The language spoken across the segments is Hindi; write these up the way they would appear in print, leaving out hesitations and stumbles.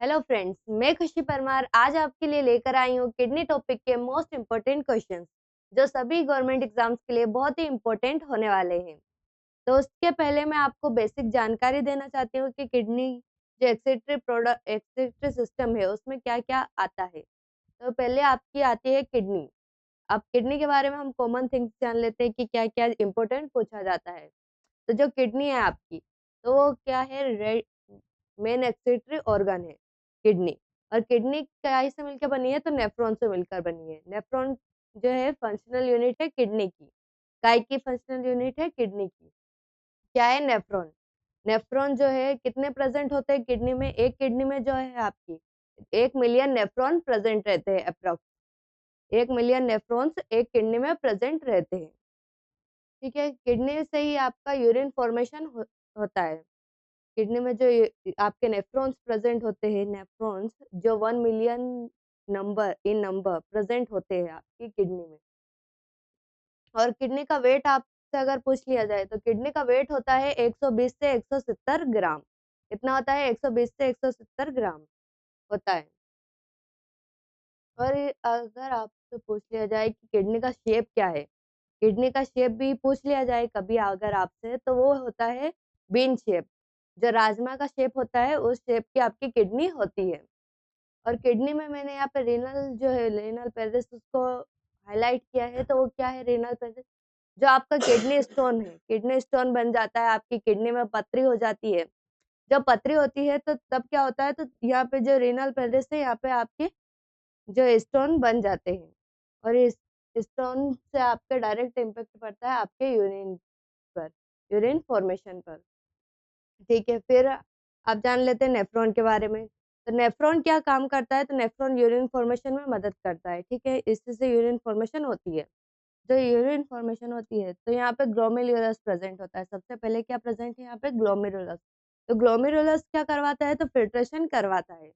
हेलो फ्रेंड्स, मैं खुशी परमार आज आपके लिए लेकर आई हूँ किडनी टॉपिक के मोस्ट इम्पोर्टेंट क्वेश्चंस जो सभी गवर्नमेंट एग्जाम्स के लिए बहुत ही इम्पोर्टेंट होने वाले हैं। तो उसके पहले मैं आपको बेसिक जानकारी देना चाहती हूँ कि किडनी जो एक्सक्रीटरी सिस्टम है उसमें क्या क्या आता है। तो पहले आपकी आती है किडनी। अब किडनी के बारे में हम कॉमन थिंग्स जान लेते हैं कि क्या क्या इम्पोर्टेंट पूछा जाता है। तो जो किडनी है आपकी, तो वो क्या है, मेन एक्सक्रीटरी ऑर्गन है किडनी। और किडनी काय से मिलकर बनी है, तो नेफ्रॉन से मिलकर बनी है। नेफ्रॉन जो है फंक्शनल यूनिट है किडनी की। काय की फंक्शनल यूनिट है किडनी की। क्या है नेफ्रॉन? नेफ्रॉन जो है कितने प्रेजेंट होते हैं किडनी में? एक किडनी में जो है आपकी 1 मिलियन नेफ्रॉन प्रेजेंट रहते हैं अप्रोक्स। 1 मिलियन नेफ्रॉन्स एक किडनी में प्रेजेंट रहते हैं। ठीक है, किडनी से ही आपका यूरिन फॉर्मेशन होता है। किडनी में जो आपके नेफ्रॉन्स प्रेजेंट होते हैं, नेफ्रॉन्स जो 1 मिलियन नंबर प्रेजेंट होते हैं आपकी किडनी में। और किडनी का वेट आपसे अगर पूछ लिया जाए तो किडनी का वेट होता है 120 से 170 ग्राम। कितना होता है? 120 से 170 ग्राम होता है। और अगर आपसे पूछ लिया जाए कि किडनी का शेप क्या है, किडनी का शेप भी पूछ लिया जाए कभी अगर आपसे, तो वो होता है बीन शेप। जो राजमा का शेप होता है उस शेप की आपकी किडनी होती है। और किडनी में मैंने यहाँ पे रीनल जो है, रीनल पेरेस उसको हाईलाइट किया है। तो वो क्या है रीनल पेरेस? जो आपका किडनी स्टोन है, किडनी स्टोन बन जाता है, आपकी किडनी में पथरी हो जाती है। जब पथरी होती है तो तब क्या होता है, तो यहाँ पे जो रीनल पेरेस है, यहाँ पे आपके जो स्टोन बन जाते हैं। और इस स्टोन से आपके डायरेक्ट इम्पैक्ट पड़ता है आपके यूरिन पर, यूरिन फॉर्मेशन पर। ठीक है, फिर आप जान लेते हैं नेफ्रॉन के बारे में। तो नेफ्रॉन क्या काम करता है? तो नेफ्रॉन यूरिन फॉर्मेशन में मदद करता है। ठीक है, इससे यूरिन फॉर्मेशन होती है। जो यूरिन फॉर्मेशन होती है तो यहाँ पे ग्लोमेरुलस प्रेजेंट होता है। सबसे पहले क्या प्रेजेंट है यहाँ पे? ग्लोमेरुलस। तो ग्लोमेरुलस क्या करवाता है? तो फिल्ट्रेशन करवाता है।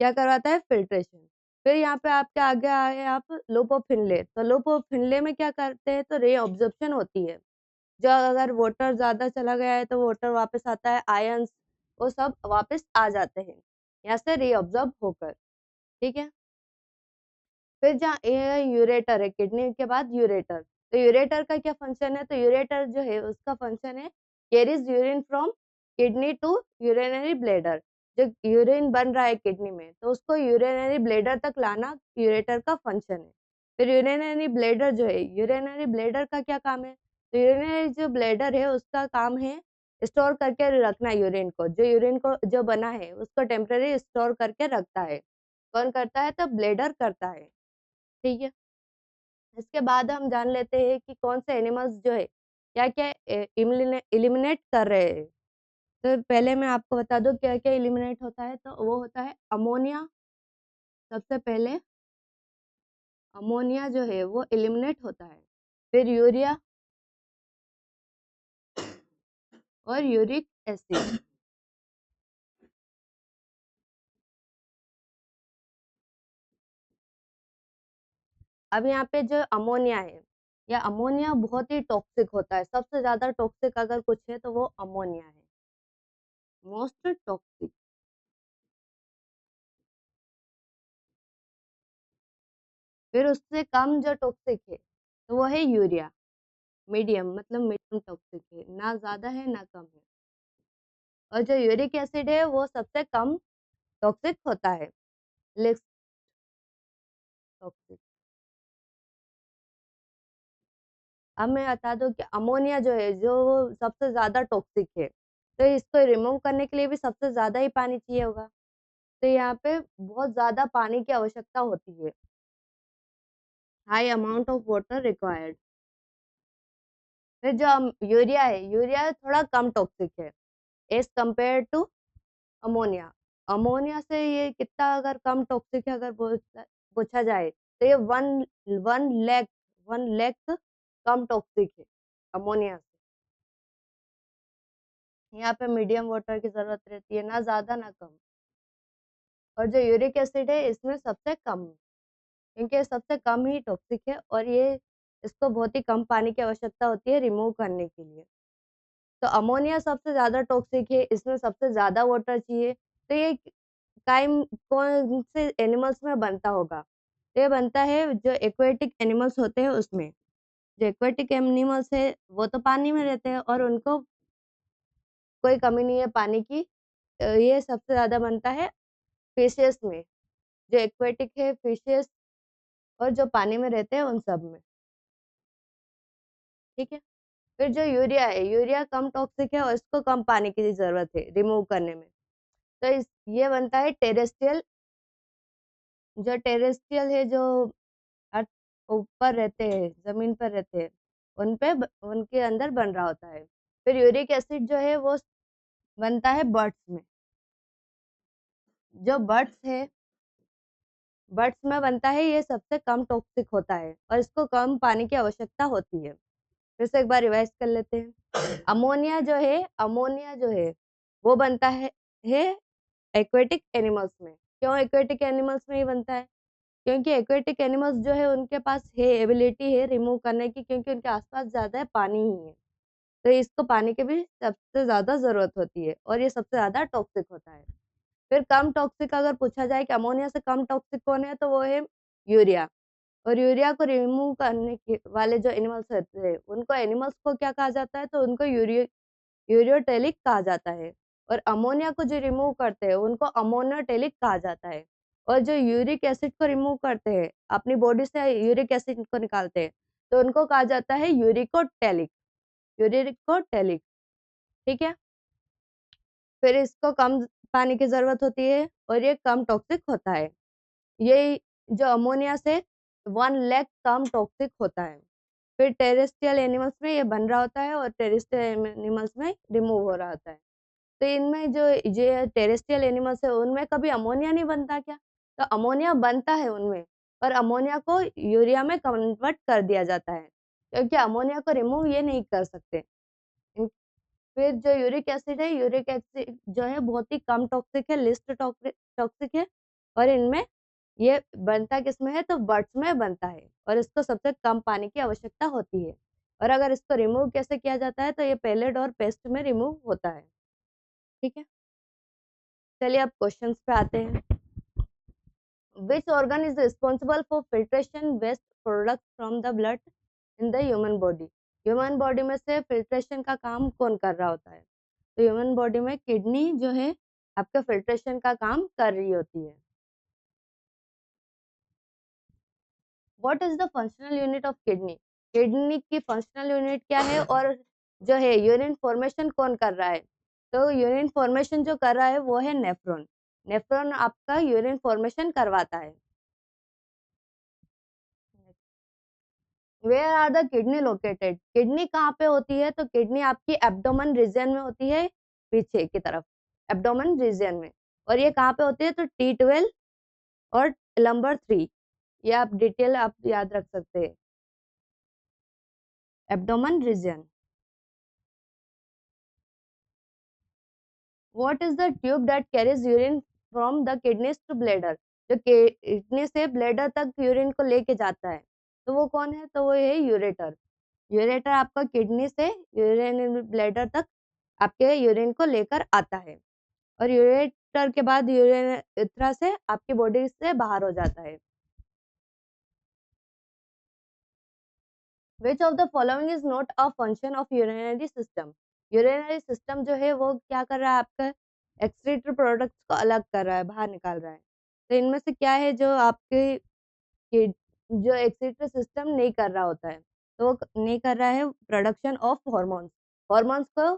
क्या करवाता है? फिल्ट्रेशन। फिर यहाँ पे आपके आगे आए आप लूप ऑफ फिनले। तो लूप ऑफ फिनले में क्या करते हैं? तो रे ऑब्जॉर्प्शन होती है। जो अगर वाटर ज्यादा चला गया है तो वाटर वापस आता है, आयंस वो सब वापस आ जाते हैं यहाँ से रीअब्जॉर्ब होकर। ठीक है, फिर जहाँ ये यूरेटर है, किडनी के बाद यूरेटर। तो यूरेटर का क्या फंक्शन है? तो यूरेटर जो है उसका फंक्शन है carries urine from kidney to urinary bladder. जो यूरिन बन रहा है किडनी में तो उसको यूरिनरी ब्लेडर तक लाना यूरेटर का फंक्शन है। फिर यूरिनरी ब्लेडर जो है, यूरिनरी ब्लेडर का क्या काम है? तो यूरिनरी जो ब्लेडर है उसका काम है स्टोर करके रखना यूरिन को। जो यूरिन को जो बना है उसको टेम्पररी स्टोर करके रखता है। कौन करता है? तो ब्लेडर करता है। ठीक है, इसके बाद हम जान लेते हैं कि कौन से एनिमल्स जो है क्या क्या इलिमिनेट कर रहे हैं। तो पहले मैं आपको बता दूं क्या क्या इलिमिनेट होता है। तो वो होता है अमोनिया। सबसे पहले अमोनिया जो है वो इलिमिनेट होता है। फिर यूरिया और यूरिक एसिड। अब यहाँ पे जो अमोनिया है, या अमोनिया बहुत ही टॉक्सिक होता है। सबसे ज्यादा टॉक्सिक अगर कुछ है तो वो अमोनिया है, मोस्ट टॉक्सिक। फिर उससे कम जो टॉक्सिक है तो वो है यूरिया। मीडियम मतलब मीडियम टॉक्सिक है, ना ज्यादा है ना कम है। और जो यूरिक एसिड है वो सबसे कम टॉक्सिक होता है, लेस टॉक्सिक। अब मैं बता दूं कि अमोनिया जो है जो वो सबसे ज्यादा टॉक्सिक है। तो इसको रिमूव करने के लिए भी सबसे ज्यादा ही पानी चाहिए होगा। तो यहाँ पे बहुत ज्यादा पानी की आवश्यकता होती है। High amount of water required. फिर जो यूरिया है, यूरिया थोड़ा कम टॉक्सिक है as compared to ammonia. Ammonia से ये कितना अगर कम टॉक्सिक है अगर पूछा जाए तो ये वन लैख 1 लाख कम टॉक्सिक है अमोनिया से। यहाँ पे मीडियम वाटर की जरूरत रहती है, ना ज्यादा ना कम। और जो यूरिक एसिड है इसमें सबसे कम है, क्योंकि ये सबसे कम ही टॉक्सिक है और ये इसको बहुत ही कम पानी की आवश्यकता होती है रिमूव करने के लिए। तो अमोनिया सबसे ज्यादा टॉक्सिक है, इसमें सबसे ज्यादा वाटर चाहिए। तो ये काइम कौन से एनिमल्स में बनता होगा? तो ये बनता है जो एक्वेटिक एनिमल्स होते हैं उसमें। जो एक्वेटिक एनिमल्स है वो तो पानी में रहते हैं और उनको कोई कमी नहीं है पानी की। ये सबसे ज़्यादा बनता है फिशेस में। जो एक्वेटिक है फिशेस और जो पानी में रहते हैं उन सब में। ठीक है? फिर जो यूरिया है, यूरिया कम टॉक्सिक है और इसको कम पानी की ज़रूरत है रिमूव करने में। तो इस ये बनता है टेरेस्ट्रियल। जो टेरेस्ट्रियल है जो अर्थ ऊपर रहते हैं, ज़मीन पर रहते हैं, उनके अंदर बन रहा होता है। फिर यूरिक एसिड जो है वो बनता है बर्ड्स में। जो बर्ड्स में बनता है ये सबसे कम टॉक्सिक होता है और इसको कम पानी की आवश्यकता होती है। फिर से एक बार रिवाइज कर लेते हैं। अमोनिया जो है वो बनता है एक्वेटिक एनिमल्स में। क्यों एक्वेटिक एनिमल्स में ही बनता है? क्योंकि एक्वेटिक एनिमल्स जो है उनके पास है एबिलिटी है रिमूव करने की, क्योंकि उनके आसपास ज्यादा है पानी ही है। तो इसको पानी की भी सबसे ज्यादा जरूरत होती है और ये सबसे ज्यादा टॉक्सिक होता है। फिर कम टॉक्सिक अगर पूछा जाए कि अमोनिया से कम टॉक्सिक कौन है, तो वो है यूरिया। और यूरिया को रिमूव करने के वाले जो एनिमल्स होते हैं उनको एनिमल्स को क्या कहा जाता है? तो उनको यूरियोटेलिक कहा जाता है। और अमोनिया को जो रिमूव करते हैं उनको अमोनोटेलिक कहा जाता है। और जो यूरिक एसिड को रिमूव करते हैं, अपनी बॉडी से यूरिक एसिड को निकालते हैं, तो उनको कहा जाता है यूरिकोटेलिक। ठीक है? फिर इसको कम पानी की जरूरत होती है और ये कम टॉक्सिक होता है। ये जो अमोनिया से 1 लाख कम टॉक्सिक होता है। फिर टेरेस्ट्रियल एनिमल्स में ये बन रहा होता है और टेरेस्ट्रियल एनिमल्स में रिमूव हो रहा होता है। तो इनमें जो ये टेरेस्ट्रियल एनिमल्स है उनमें कभी अमोनिया नहीं बनता क्या? तो अमोनिया बनता है उनमें और अमोनिया को यूरिया में कन्वर्ट कर दिया जाता है, क्योंकि अमोनिया को रिमूव ये नहीं कर सकते। फिर जो यूरिक एसिड जो है बहुत ही कम टॉक्सिक है, लिस्ट टॉक्सिक है। और इनमें ये बनता किसमें है? तो बर्ड्स में बनता है और इसको सबसे कम पानी की आवश्यकता होती है। और अगर इसको रिमूव कैसे किया जाता है? तो ये पेलेट और पेस्ट में रिमूव होता है। ठीक है? चलिए अब क्वेश्चंस पे आते हैं। Which organ is responsible for filtration waste product from the blood in the human body? Human body में से फिल्ट्रेशन का काम कौन कर रहा होता है? तो ह्यूमन बॉडी में किडनी जो है आपका फिल्ट्रेशन का काम कर रही होती है। What is the functional unit of kidney? Kidney की फंक्शनल यूनिट क्या है? और जो है यूरिन फॉर्मेशन कौन कर रहा है? तो यूरिन फॉर्मेशन जो कर रहा है वो है नेफ्रॉन। नेफ्रॉन आपका यूरिन फॉर्मेशन करवाता है। Where are the kidney located? Kidney कहाँ पे होती है? तो किडनी आपकी एब्डोमेन रीजन में होती है, पीछे की तरफ एब्डोमेन रीजन में। और ये कहाँ पे होती है? तो T12 और नंबर 3। ये आप डिटेल आप याद रख सकते हैं, abdomen region. What is the tube that carries urine from the kidneys to bladder? जो किडनी से ब्लैडर तक यूरिन को लेके जाता है, तो वो कौन है? तो वो है यूरेटर। यूरेटर आपका किडनी से यूरिन ब्लैडर तक आपके यूरिन को लेकर आता है। और यूरेटर के बाद यूरिन यूरेथ्रा से आपकी बॉडी से बाहर हो जाता है। Which of the following is not a function of urinary system? Urinary system जो है वो क्या कर रहा है? आपका एक्सक्रीटरी प्रोडक्ट्स को अलग कर रहा है, बाहर निकाल रहा है। तो इनमें से क्या है जो आपके जो एक्सक्रीटरी सिस्टम नहीं कर रहा होता है? तो वो नहीं कर रहा है प्रोडक्शन ऑफ हॉर्मोन्स। हॉर्मोन्स को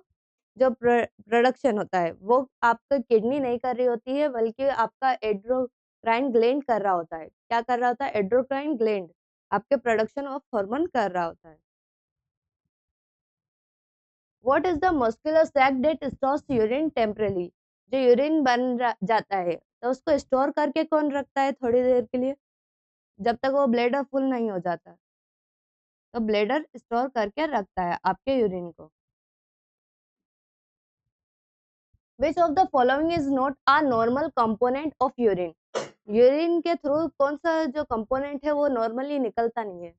जो प्रोडक्शन होता है वो आपका किडनी नहीं कर रही होती है, बल्कि आपका एंडोक्राइन ग्लैंड कर रहा होता है। क्या कर रहा होता है? एंडोक्राइन ग्लैंड आपके प्रोडक्शन ऑफ हार्मोन कर रहा होता है। What is the muscular sac that stores urine temporarily? जो यूरिन जाता है तो उसको स्टोर करके कौन रखता है थोड़ी देर के लिए, जब तक वो ब्लैडर फुल नहीं हो जाता? तो ब्लैडर स्टोर करके रखता है आपके यूरिन को। विच of the following is not a normal component of urine? Urine के थ्रू कौन सा जो कंपोनेंट है वो नॉर्मली निकलता नहीं है?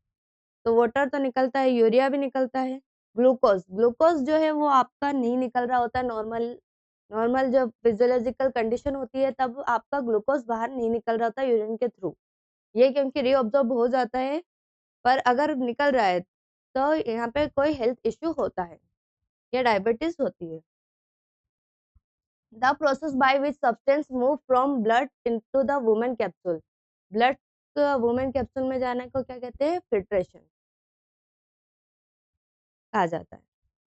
तो वाटर तो निकलता है, यूरिया भी निकलता है। ग्लूकोज जो है वो आपका नहीं निकल रहा होता नॉर्मल नॉर्मल जब फिजियोलॉजिकल कंडीशन होती है तब आपका ग्लूकोज बाहर नहीं निकल रहा था यूरिन के थ्रू, ये क्योंकि रीअब्जॉर्ब हो जाता है, पर अगर निकल रहा है तो यहाँ पे कोई हेल्थ इश्यू होता है या डायबिटीज होती है। The process by which substance move from blood into the women capsule, blood women capsule में जाने को क्या कहते हैं, फिल्ट्रेशन कहा जाता है।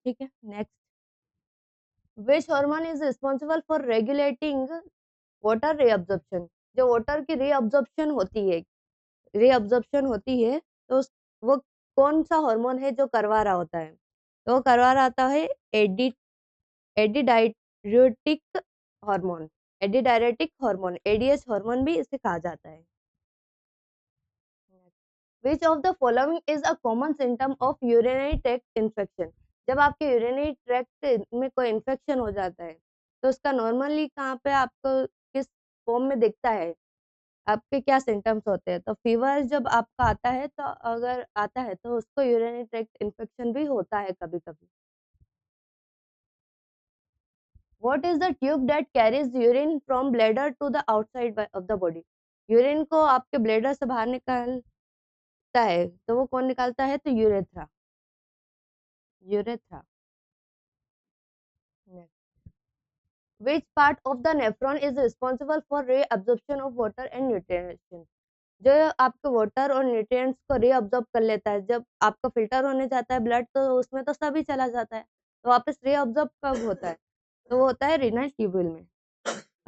ठीक है, next, which hormone is responsible for regulating water reabsorption, जो वाटर की रीअब्जॉर्प्शन होती है, रीअब्जॉर्प्शन होती है तो वो कौन सा हार्मोन है जो करवा रहा होता है, तो वो करवा रहा होता है AD antidiuretic hormone, antidiuretic hormone, ADH hormone भी इसे कहा जाता है। Which of the following is a common symptom of urinary tract infection, जब आपके यूरिनरी ट्रैक्ट में कोई इन्फेक्शन हो जाता है तो उसका नॉर्मली कहाँ पे आपको किस फॉर्म में दिखता है, आपके क्या सिम्टम्स होते हैं, तो फीवर जब आपका आता है तो अगर आता है तो उसको यूरिनरी ट्रैक्ट इन्फेक्शन भी होता है कभी कभी। What is the tube that carries urine from bladder to the outside of the body? Urine को आपके ब्लेडर से बाहर निकालता है तो वो कौन निकालता है, तो urethra, urethra. Which part of the nephron is responsible for reabsorption of water and nutrition? जो आपके वाटर और न्यूट्रिएंट्स को रीअब्जॉर्ब कर लेता है, जब आपका फिल्टर होने जाता है ब्लड तो उसमें तो सभी चला जाता है, तो वापस रीअब्जॉर्ब कब होता है, तो वो होता है रीनल ट्यूब्यूल में,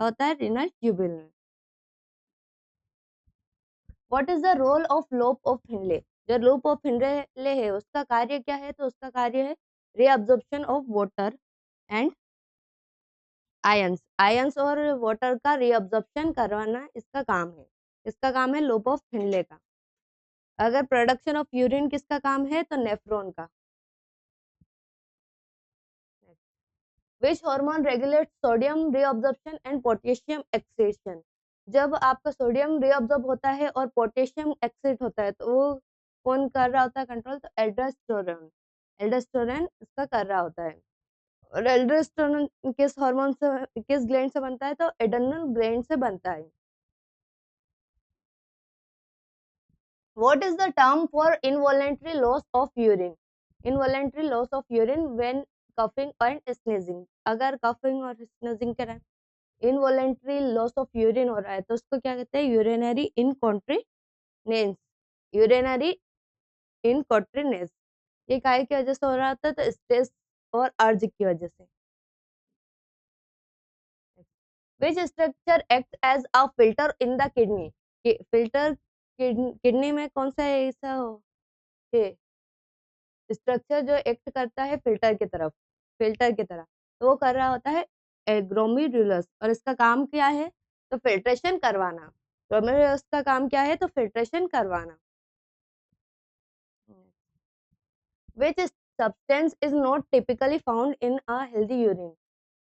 होता है रीनल ट्यूब्यूल में। What is the role of loop of Henle, जो लोब ऑफ हिंडले है उसका कार्य क्या है, तो उसका कार्य है reabsorption of water and ions, ions और वाटर का रीअब्जॉर्प्शन करवाना इसका काम है, इसका काम है लोब ऑफ हिंडले का। अगर प्रोडक्शन ऑफ यूरिन किसका काम है, तो नेफ्रॉन का। Which hormone regulate sodium reabsorption and potassium excretion, जब आपका सोडियम रीअब्जॉर्ब होता है और पोटेशियम एक्सेट होता है तो वो कौन कर रहा होता है कंट्रोल, तो एल्डोस्टेरोन, एल्डोस्टेरोन इसका कर रहा होता है। और एल्डोस्टेरोन किस हार्मोन से, किस ग्लैंड से बनता है, तो एड्रेनल ग्लैंड से बनता है। What is the term for involuntary loss of urine? Involuntary loss of urine when coughing and sneezing. अगर coughing और sneezing के time involuntary loss of urine हो रहा है तो उसको क्या कहते हैं, urinary incontinence, urinary incontinence। ये काय की वजह से हो रहा था, तो स्ट्रेस और अर्ज की वजह से। Which structure acts as a filter in the kidney? Filter kidney में कौन सा ऐसा स्ट्रक्चर जो एक्ट करता है फिल्टर की तरफ, फिल्टर की तरह, तो वो कर रहा होता है ग्लोमेरुलस, और इसका काम क्या है, तो फिल्ट्रेशन करवाना। ग्लोमेरुलस का काम क्या है, तो फिल्ट्रेशन करवाना। Which substance is not typically found in a healthy urine,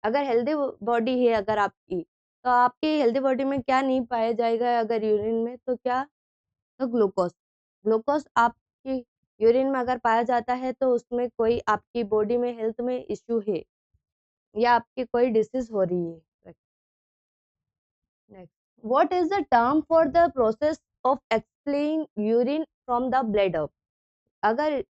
अगर हेल्दी बॉडी है अगर आपकी, तो आपकी हेल्दी बॉडी में क्या नहीं पाया जाएगा अगर यूरिन में, तो क्या, तो ग्लूकोज, ग्लूकोज आपकी यूरिन में अगर पाया जाता है तो उसमें कोई आपकी बॉडी में हेल्थ में इश्यू है या आपकी कोई डिसीज हो रही है। Next, what is the term for the process of expelling urine from the bladder, अगर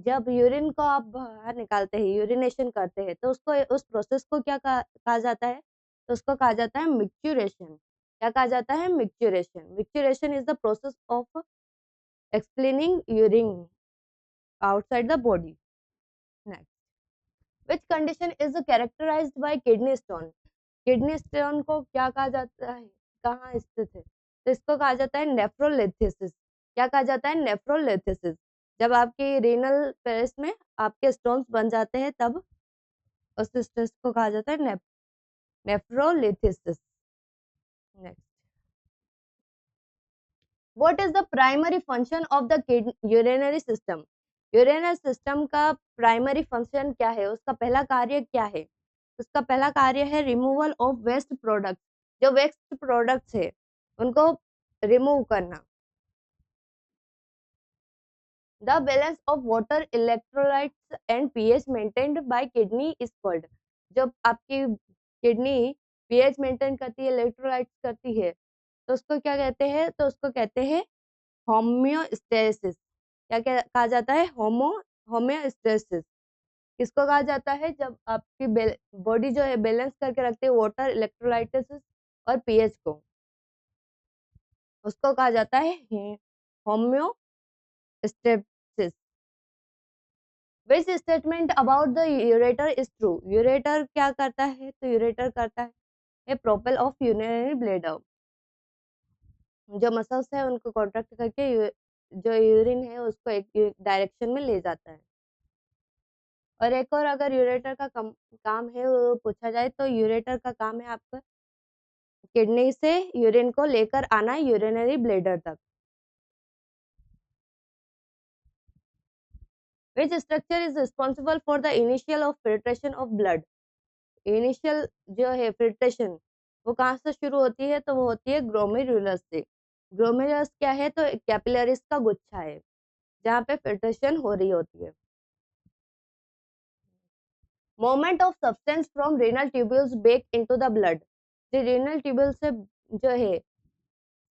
जब यूरिन को आप बाहर निकालते हैं, यूरिनेशन करते हैं, तो उसको, उस प्रोसेस को क्या कहा जाता है, तो उसको कहा जाता है मिक्चुरेशन। क्या कहा जाता है, micturition. Micturition is the process of explaining urine outside the body. Next, which condition is characterized by kidney stone? Kidney stone को क्या कहा जाता है, कहाँ स्थित है, तो इसको कहा जाता है नेफ्रोलिथिसिस। क्या कहा जाता है, नेफ्रोलिथिसिस। जब आपकी रीनल पेरेस में आपके स्टोन्स बन जाते हैं तब उस स्टेज को कहा जाता है nephrolithiasis. Next, what is the primary function of the urinary system, urinary system का प्राइमरी फंक्शन क्या है, उसका पहला कार्य क्या है, उसका पहला कार्य है रिमूवल ऑफ वेस्ट प्रोडक्ट, जो वेस्ट प्रोडक्ट्स है उनको रिमूव करना। The balance of water electrolytes and pH maintained by kidney is called, जब आपकी किडनी पीएच मेंटेन करती है, इलेक्ट्रोलाइट्स करती है, तो उसको क्या कहते हैं? तो उसको कहते हैं होम्योस्टेसिस। कहा जाता है? होम्योस्टेसिस। किसको कहा जाता है? जब आपकी बॉडी जो है बैलेंस करके रखती है वाटर, इलेक्ट्रोलाइटिस और पीएच को, उसको कहा जाता है homeostasis. Which statement about the ureter is true? Ureter क्या करता है? तो यूरेटर करता है प्रोपेल ऑफ यूरिनरी ब्लैडर। जो मसल्स है उनको कॉन्ट्रैक्ट करके जो यूरिन है उसको एक डायरेक्शन में ले जाता है। और एक और अगर यूरेटर का काम है वो पूछा जाए तो यूरेटर का काम है आपका किडनी से यूरिन को लेकर आना यूरिनरी ब्लैडर तक। Which structure is responsible for the initial of filtration of blood? Initial जो है फिल्ट्रेशन वो कहाँ से शुरू होती है? तो वो होती है ग्लोमेरुलस से। ग्लोमेरुलस क्या है? तो कैपिलरीज का गुच्छा है जहाँ पे फिल्ट्रेशन हो रही होती है। Movement of substance from renal tubules back into the blood. जो रीनल ट्यूब्यूल से जो है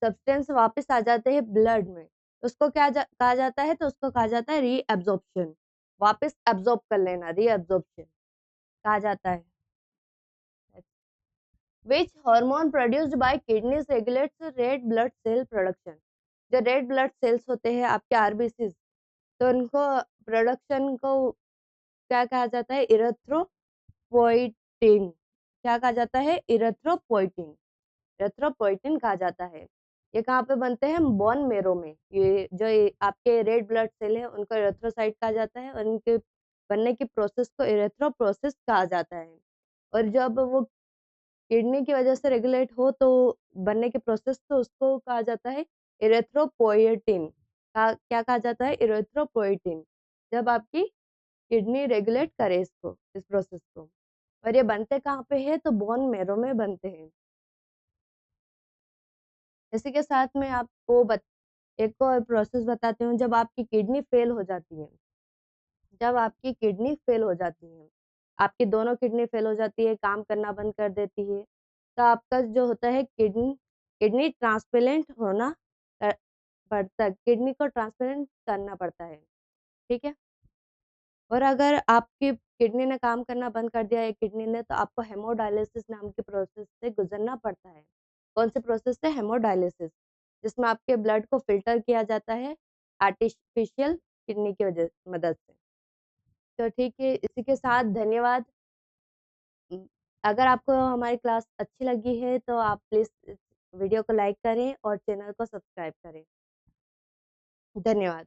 सब्सटेंस वापस आ जाते हैं ब्लड में, तो उसको कहा जाता है? तो उसको कहा जाता है रीअब्जॉर्प्शन। वापस एब्जॉर्ब कर लेना, रीअब्जॉर्प्शन कहा जाता है। Which hormone produced by kidneys regulates red blood cell production? जो रेड ब्लड सेल्स होते हैं आपके आरबीसी, तो उनको प्रोडक्शन को क्या कहा जाता है? इरेथ्रोपोइटिन। क्या कहा जाता है? इरेथ्रोपोइटिन। इरेथ्रोपोइटिन कहा जाता है। ये कहाँ पे बनते हैं? बोन मेरो में। ये आपके रेड ब्लड सेल है उनको इरेथ्रोसाइट कहा जाता है और इनके बनने की प्रोसेस को इरेथ्रो प्रोसेस कहा जाता है। और जब वो किडनी की वजह से रेगुलेट हो तो बनने के प्रोसेस, तो उसको कहा जाता है इरेथ्रोपोइटिन। क्या कहा जाता है? इरेथ्रोपोइटिन। जब आपकी किडनी रेगुलेट करे इसको, इस प्रोसेस को। और ये बनते कहाँ पे है? तो बोन मेरो में बनते हैं। इसी के साथ में आपको एक और प्रोसेस बताती हूँ। जब आपकी किडनी फेल हो जाती है, जब आपकी किडनी फेल हो जाती है, आपकी दोनों किडनी फेल हो जाती है, काम करना बंद कर देती है, तो आपका जो होता है किडनी किडनी ट्रांसप्लांट होना पड़ता है, किडनी को ट्रांसप्लांट करना पड़ता है। ठीक है। और अगर आपकी किडनी ने काम करना बंद कर दिया है किडनी ने, तो आपको हेमोडायलिसिस नाम के प्रोसेस से गुजरना पड़ता है। कौन से प्रोसेस से? हेमोडायलिसिस, जिसमें आपके ब्लड को फिल्टर किया जाता है आर्टिफिशियल किडनी की वजह मदद से। तो ठीक है, इसी के साथ धन्यवाद। अगर आपको हमारी क्लास अच्छी लगी है तो आप प्लीज़ इस वीडियो को लाइक करें और चैनल को सब्सक्राइब करें। धन्यवाद।